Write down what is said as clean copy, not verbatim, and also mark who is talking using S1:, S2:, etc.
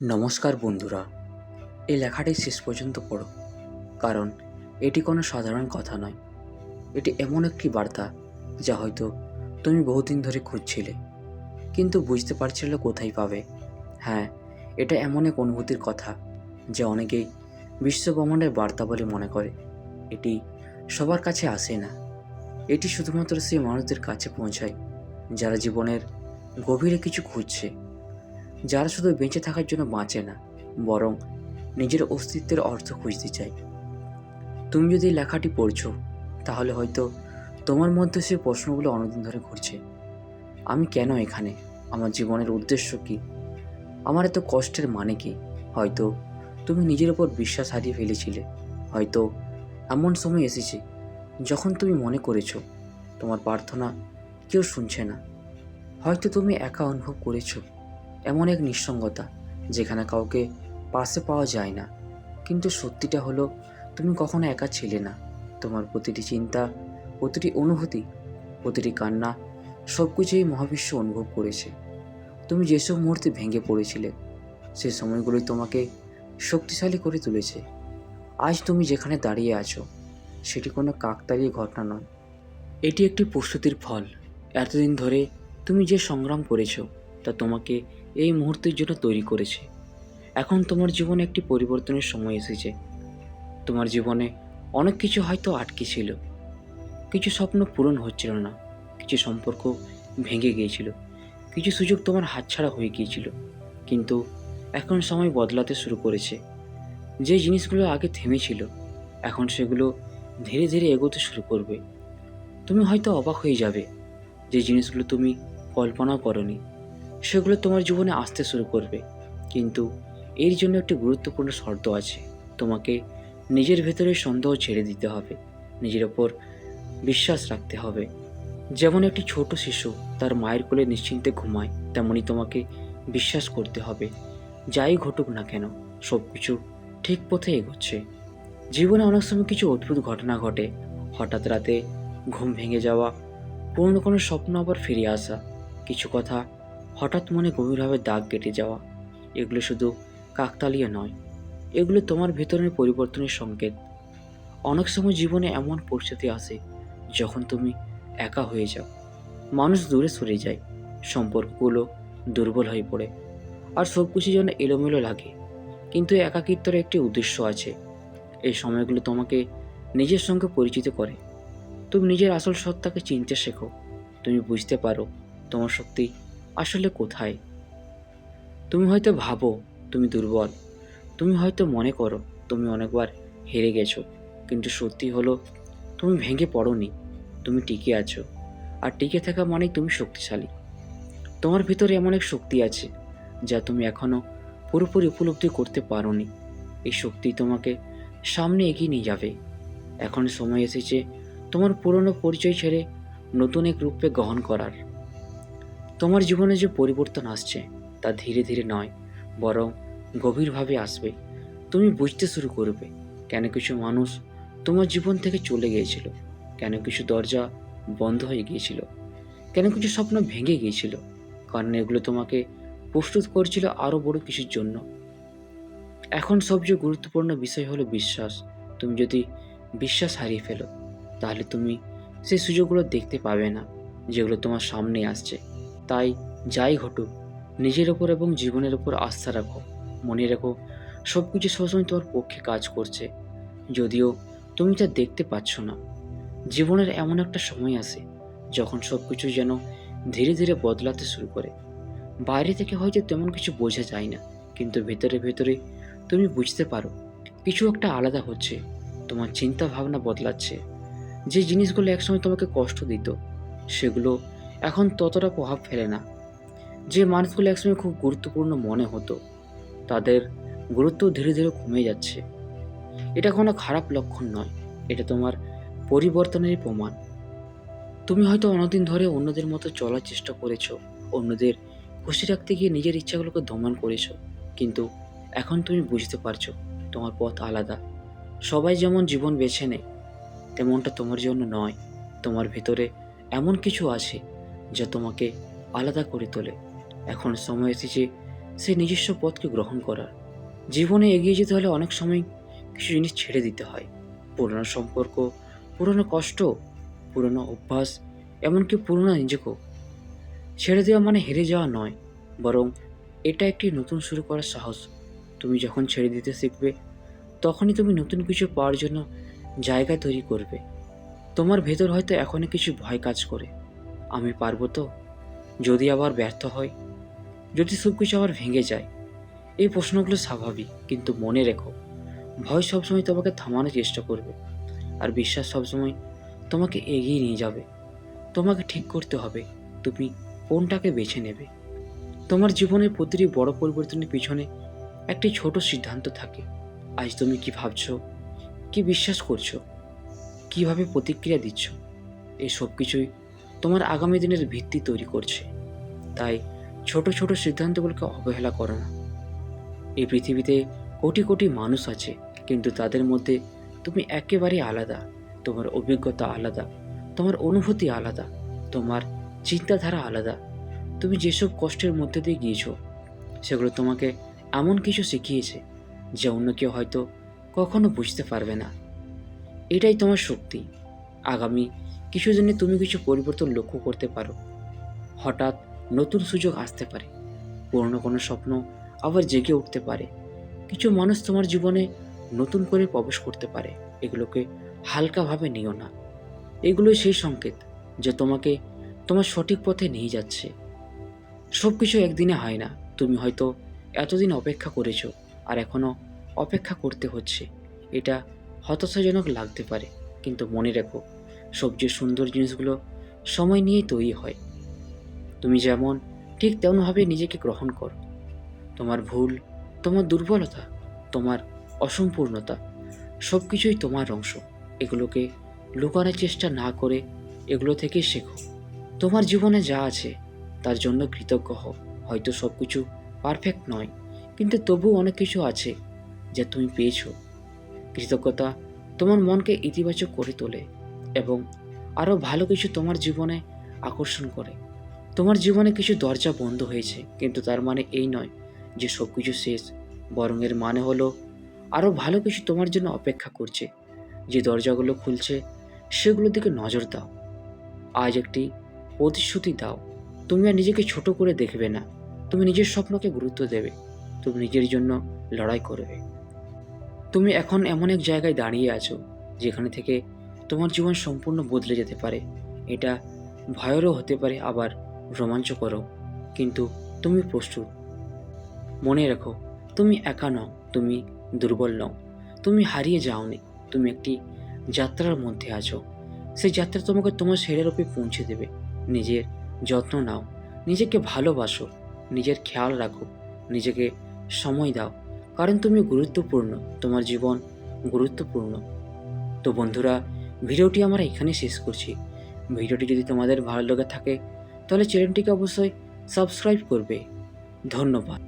S1: নমস্কার বন্ধুরা, এই লেখাটি শেষ পর্যন্ত পড়ো, কারণ এটি কোনো সাধারণ কথা নয়। এটি এমন একটি বার্তা যা হয়তো তুমি বহুদিন ধরে খুঁজছিলে, কিন্তু বুঝতে পারছিলে কোথায় পাবে। হ্যাঁ, এটা এমন এক অনুভূতির কথা যা অনেকেই বিশ্বব্রহ্মাণ্ডের বার্তা বলে মনে করে। এটি সবার কাছে আসে না। এটি শুধুমাত্র সেই মানুষদের কাছে পৌঁছায় যারা জীবনের গভীরে কিছু খুঁজছে, যারা শুধু বেঁচে থাকার জন্য বাঁচে না, বরং নিজের অস্তিত্বের অর্থ খুঁজতে চাই। তুমি যদি এই লেখাটি পড়ছো, তাহলে হয়তো তোমার মধ্যে সেই প্রশ্নগুলো অনেকদিন ধরে ঘুরছে। আমি কেন এখানে? আমার জীবনের উদ্দেশ্য কি? আমার এত কষ্টের মানে কি? হয়তো তুমি নিজের ওপর বিশ্বাস হারিয়ে ফেলেছিলে। হয়তো এমন সময় এসেছে যখন তুমি মনে করেছো তোমার প্রার্থনা কেউ শুনছে না। হয়তো তুমি একা অনুভব করেছো এমন এক নিঃসঙ্গতা যেখানে কাউকে পাশে পাওয়া যায় না। কিন্তু সত্যিটা হলো, তুমি কখনো একা ছিলে না। তোমার প্রতিটি চিন্তা, প্রতিটি অনুভূতি, প্রতিটি কান্না, সব কিছুই মহাবিশ্ব অনুভব করেছে। তুমি যেসব মুহূর্তে ভেঙে পড়েছিলে, সেই সময়গুলোই তোমাকে শক্তিশালী করে তুলেছে। আজ তুমি যেখানে দাঁড়িয়ে আছো, সেটি কোনো কাকতালীয় ঘটনা নয়। এটি একটি প্রস্তুতির ফল। এতদিন ধরে তুমি যে সংগ্রাম করেছো, তা তোমাকে এই মুহূর্তের জন্য তৈরি করেছে। এখন তোমার জীবনে একটি পরিবর্তনের সময় এসেছে। তোমার জীবনে অনেক কিছু হয়তো আটকে ছিল, কিছু স্বপ্ন পূরণ হচ্ছিল না, কিছু সম্পর্ক ভেঙে গিয়েছিল, কিছু সুযোগ তোমার হাতছাড়া হয়ে গিয়েছিল। কিন্তু এখন সময় বদলাতে শুরু করেছে। যে জিনিসগুলো আগে থেমেছিল, এখন সেগুলো ধীরে ধীরে এগোতে শুরু করবে। তুমি হয়তো অবাক হয়ে যাবে, যে জিনিসগুলো তুমি কল্পনাও করনি সেগুলো তোমার জীবনে আসতে শুরু করবে। কিন্তু এর জন্য একটি গুরুত্বপূর্ণ শর্ত আছে। তোমাকে নিজের ভেতরে সন্দেহ ছেড়ে দিতে হবে, নিজের ওপর বিশ্বাস রাখতে হবে। যেমন একটি ছোট শিশু তার মায়ের কোলে নিশ্চিন্তে ঘুমায়, তেমনি তোমাকে বিশ্বাস করতে হবে যাই ঘটুক না কেন, সব কিছু ঠিক পথে এগোচ্ছে। জীবনে অনেক সময় কিছু অদ্ভুত ঘটনা ঘটে। হঠাৎ রাতে ঘুম ভেঙে যাওয়া, পুরনো কোনো স্বপ্ন আবার ফিরে আসা, কিছু কথা হঠাৎ মনে গভীরভাবে দাগ কেটে যাওয়া। এগুলো শুধু কাকতালীয় নয়, এগুলো তোমার ভেতরের পরিবর্তনের সংকেত। অনেক সময় জীবনে এমন পরিস্থিতি আসে যখন তুমি একা হয়ে যাও, মানুষ দূরে সরে যায়, সম্পর্কগুলো দুর্বল হয়ে পড়ে, আর সব কিছু যেন এলোমেলো লাগে। কিন্তু একাকিত্বের একটি উদ্দেশ্য আছে। এই সময়গুলো তোমাকে নিজের সঙ্গে পরিচিত করে। তুমি নিজের আসল সত্তাকে চিনতে শেখো। তুমি বুঝতে পারো তোমার শক্তি আসলে কোথায়। তুমি হয়তো ভাবো তুমি দুর্বল, তুমি হয়তো মনে করো তুমি অনেকবার হেরে গেছো, কিন্তু সত্যি হলো তুমি ভেঙে পড়োনি, তুমি টিকে আছো। আর টিকে থাকা মানেই তুমি শক্তিশালী। তোমার ভিতরে এমন এক শক্তি আছে যা তুমি এখনো পুরোপুরি উপলব্ধি করতে পারোনি। এই শক্তি তোমাকে সামনে এগিয়ে নিয়ে যাবে। এখন সময় এসেছে তোমার পুরনো পরিচয় ছেড়ে নতুন এক রূপে গ্রহণ করার। তোমার জীবনে যে পরিবর্তন আসছে, তা ধীরে ধীরে নয়, বরং গভীরভাবে আসবে। তুমি বুঝতে শুরু করবে কেন কিছু মানুষ তোমার জীবন থেকে চলে গিয়েছিল, কেন কিছু দরজা বন্ধ হয়ে গিয়েছিল, কেন কিছু স্বপ্ন ভেঙে গিয়েছিল। কারণ এগুলো তোমাকে প্রস্তুত করছিল আরও বড় কিছুর জন্য। এখন সবচেয়ে গুরুত্বপূর্ণ বিষয় হলো বিশ্বাস। তুমি যদি বিশ্বাস হারিয়ে ফেলো, তাহলে তুমি সেই সুযোগগুলো দেখতে পাবে না যেগুলো তোমার সামনে আসছে। তাই যাই ঘটুক, নিজের ওপর এবং জীবনের ওপর আস্থা রাখো। মনে রেখো, সব কিছু সবসময় তোমার পক্ষে কাজ করছে, যদিও তুমি তা দেখতে পাচ্ছ না। জীবনের এমন একটা সময় আসে যখন সব কিছু যেন ধীরে ধীরে বদলাতে শুরু করে। বাইরে থেকে হয়তো তেমন কিছু বোঝা যায় না, কিন্তু ভেতরে ভেতরে তুমি বুঝতে পারো কিছু একটা আলাদা হচ্ছে। তোমার চিন্তা ভাবনা বদলাচ্ছে। যে জিনিসগুলো একসময় তোমাকে কষ্ট দিত, সেগুলো এখন ততটা প্রভাব ফেলে না। যে মানুষগুলো একসময় খুব গুরুত্বপূর্ণ মনে হতো, তাদের গুরুত্ব ধীরে ধীরে কমে যাচ্ছে। এটা কোনো খারাপ লক্ষণ নয়, এটা তোমার পরিবর্তনের প্রমাণ। তুমি হয়তো অনেকদিন ধরে অন্যদের মতো চলার চেষ্টা করেছো, অন্যদের খুশি রাখতে গিয়ে নিজের ইচ্ছাগুলোকে দমন করেছো, কিন্তু এখন তুমি বুঝতে পারছো তোমার পথ আলাদা। সবাই যেমন জীবন বেছে নেয়, তেমনটা তোমার জন্য নয়। তোমার ভেতরে এমন কিছু আছে যা তোমাকে আলাদা করে তোলে। এখন সময় এসেছে সেই নিজস্ব পথকে গ্রহণ করার। জীবনে এগিয়ে যেতে হলে অনেক সময় কিছু জিনিস ছেড়ে দিতে হয়। পুরনো সম্পর্ক, পুরনো কষ্ট, পুরনো অভ্যাস, এমনকি পুরনো নিজেকেও। ছেড়ে দেওয়া মানে হেরে যাওয়া নয়, বরং এটা একটি নতুন শুরু করার সাহস। তুমি যখন ছেড়ে দিতে শিখবে, তখনই তুমি নতুন কিছু পাওয়ার জন্য জায়গা তৈরি করবে। তোমার ভেতর হয়তো এখনো কিছু ভয় কাজ করে। আমি পারবো তো? যদি আবার ব্যর্থ হয়? যদি সব কিছু আবার ভেঙে যায়? এই প্রশ্নগুলো স্বাভাবিক, কিন্তু মনে রেখো, ভয় সবসময় তোমাকে থামানোর চেষ্টা করবে, আর বিশ্বাস সবসময় তোমাকে এগিয়ে নিয়ে যাবে। তোমাকে ঠিক করতে হবে তুমি কোনটাকে বেছে নেবে। তোমার জীবনের প্রতিটি বড় পরিবর্তনের পিছনে একটি ছোট সিদ্ধান্ত থাকে। আজ তুমি কি ভাবছো, কি বিশ্বাস করছো, কিভাবে প্রতিক্রিয়া দিচ্ছ, এই সব কিছুই তোমার আগামী দিনের ভিত্তি তৈরি করছে। তাই ছোট ছোট সিদ্ধান্তগুলোকে অবহেলা করো না। এই পৃথিবীতে কোটি কোটি মানুষ আছে, কিন্তু তাদের মধ্যে তুমি একেবারেই আলাদা। তোমার অভিজ্ঞতা আলাদা, তোমার অনুভূতি আলাদা, তোমার চিন্তাধারা আলাদা। তুমি যেসব কষ্টের মধ্যে দিয়ে গিয়েছো, সেগুলো তোমাকে এমন কিছু শিখিয়েছে যা অন্য কেউ হয়তো কখনো বুঝতে পারবে না। এটাই তোমার শক্তি। আগামী কিছুদিনে তুমি কিছু পরিবর্তন লক্ষ্য করতে পারো। হঠাৎ নতুন সুযোগ আসতে পারে, পুরনো কোনো স্বপ্ন আবার জেগে উঠতে পারে, কিছু মানুষ তোমার জীবনে নতুন করে প্রবেশ করতে পারে। এগুলোকে হালকাভাবে নিও না। এগুলোই সেই সংকেত যে তোমাকে তোমার সঠিক পথে নিয়ে যাচ্ছে। সব কিছু একদিনে হয় না। তুমি হয়তো এতদিন অপেক্ষা করেছো, আর এখনও অপেক্ষা করতে হচ্ছে। এটা হতাশাজনক লাগতে পারে, কিন্তু মনে রেখো, সবচেয়ে সুন্দর জিনিসগুলো সময় নিয়েই তৈরি হয়। তুমি যেমন, ঠিক তেমনভাবে নিজেকে গ্রহণ করো। তোমার ভুল, তোমার দুর্বলতা, তোমার অসম্পূর্ণতা, সব কিছুই তোমার অংশ। এগুলোকে লুকানোর চেষ্টা না করে এগুলো থেকেই শেখো। তোমার জীবনে যা আছে তার জন্য কৃতজ্ঞ হও। হয়তো সব কিছু পারফেক্ট নয়, কিন্তু তবুও অনেক কিছু আছে যা তুমি পেয়েছো। কৃতজ্ঞতা তোমার মনকে ইতিবাচক করে তোলে এবং আরও ভালো কিছু তোমার জীবনে আকর্ষণ করে। তোমার জীবনে কিছু দরজা বন্ধ হয়েছে, কিন্তু তার মানে এই নয় যে সব কিছু শেষ। বরং এর মানে হলো আরও ভালো কিছু তোমার জন্য অপেক্ষা করছে। যে দরজাগুলো খুলছে সেগুলোর দিকে নজর দাও। আজ একটি প্রতিশ্রুতি দাও, তুমি আর নিজেকে ছোট করে দেখবে না। তুমি নিজের স্বপ্নকে গুরুত্ব দেবে। তুমি নিজের জন্য লড়াই করবে। তুমি এখন এমন এক জায়গায় দাঁড়িয়ে আছো যেখানে থেকে তোমার জীবন সম্পূর্ণ বদলে যেতে পারে। এটা ভয়েরও হতে পারে, আবার রোমাঞ্চকরও, কিন্তু তুমি প্রস্তুত। মনে রাখো, তুমি একা নও, তুমি দুর্বল নও, তুমি হারিয়ে যাওনি। তুমি একটি যাত্রার মধ্যে আছো। সেই যাত্রা তোমাকে তোমার শেরের ওপরে পৌঁছে দেবে। নিজের যত্ন নাও, নিজেকে ভালোবাসো, নিজের খেয়াল রাখো, নিজেকে সময় দাও, কারণ তুমি গুরুত্বপূর্ণ, তোমার জীবন গুরুত্বপূর্ণ। তো বন্ধুরা, ভিডিওটি আমরা এখানে শেষ করছি। ভিডিওটি যদি তোমাদের ভালো লেগে থাকে তাহলে চ্যানেলটিকে অবশ্যই সাবস্ক্রাইব করবে। ধন্যবাদ।